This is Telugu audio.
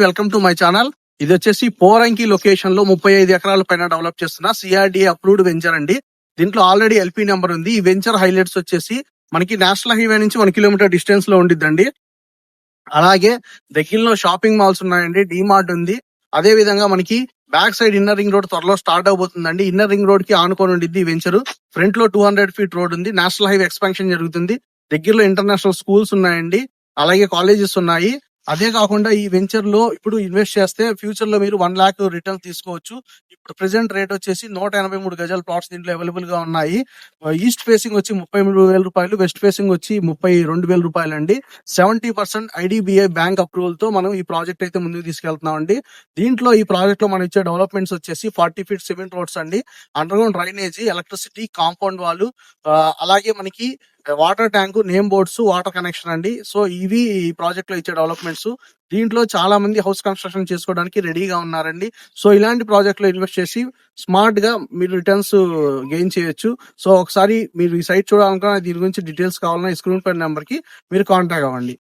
Welcome to my channel. ఇది వచ్చేసి పోరంకి లొకేషన్ లో 35 ఎకరాల పైన డెవలప్ చేస్తున్న సిఆర్డీఏ అప్రూవ్డ్ వెంచర్ అండి. దీంట్లో ఆల్రెడీ ఎల్పీ నెంబర్ ఉంది. ఈ వెంచర్ హైలైట్స్ వచ్చేసి మనకి నేషనల్ హైవే నుంచి 1 కిలోమీటర్ డిస్టెన్స్ లో ఉండిద్దండి. అలాగే దగ్గరలో షాపింగ్ మాల్స్ ఉన్నాయండి, డీమార్ట్ ఉంది. అదే విధంగా మనకి back side inner ring road త్వరలో స్టార్ట్ అవబోతుందండి. ఇన్నర్ రింగ్ రోడ్ కి ఆనుకొని ఉండిద్ది వెంచర్. ఫ్రంట్ లో 200 ఫీట్ రోడ్ ఉంది. నేషనల్ హైవే ఎక్స్పాన్షన్ జరుగుతుంది. దగ్గరలో ఇంటర్నేషనల్ స్కూల్స్ ఉన్నాయండి, అలాగే కాలేజెస్ ఉన్నాయి. అదే కాకుండా ఈ వెంచర్ లో ఇప్పుడు ఇన్వెస్ట్ చేస్తే ఫ్యూచర్ లో మీరు 1 lakh రిటర్న్ తీసుకోవచ్చు. ఇప్పుడు ప్రెసెంట్ రేట్ వచ్చేసి 183 గజాల ప్లాట్స్ దీంట్లో అవైలబుల్ గా ఉన్నాయి. ఈస్ట్ ఫేసింగ్ వచ్చి 33,000 రూపాయలు, వెస్ట్ ఫేసింగ్ వచ్చి 32,000 రూపాయలు అండి. 70% ఐడిబిఐ బ్యాంక్ అప్రూవల్ తో మనం ఈ ప్రాజెక్ట్ అయితే ముందుకు తీసుకెళ్తున్నాం అండి. దీంట్లో ఈ ప్రాజెక్ట్ లో మనం ఇచ్చే డెవలప్మెంట్స్ వచ్చేసి 40 ఫీట్ సిమెంట్ రోడ్స్ అండి, under ground drainage, electricity, compound వాళ్ళు, అలాగే మనకి water tank, name boards, water connection అండి. సో ఇవి ఈ ప్రాజెక్ట్ లో ఇచ్చే డెవలప్మెంట్స్. దీంట్లో చాలా మంది హౌస్ కన్స్ట్రక్షన్ చేసుకోవడానికి రెడీగా ఉన్నారండి. సో ఇలాంటి ప్రాజెక్ట్ లో ఇన్వెస్ట్ చేసి స్మార్ట్ గా మీరు రిటర్న్స్ గెయిన్ చేయొచ్చు. సో ఒకసారి మీరు ఈ సైట్ చూడాలనుకున్నా, దీని గురించి డీటెయిల్స్ కావాలన్నా ఈ స్క్రీన్ పై నెంబర్ కి మీరు కాంటాక్ట్ అవ్వండి.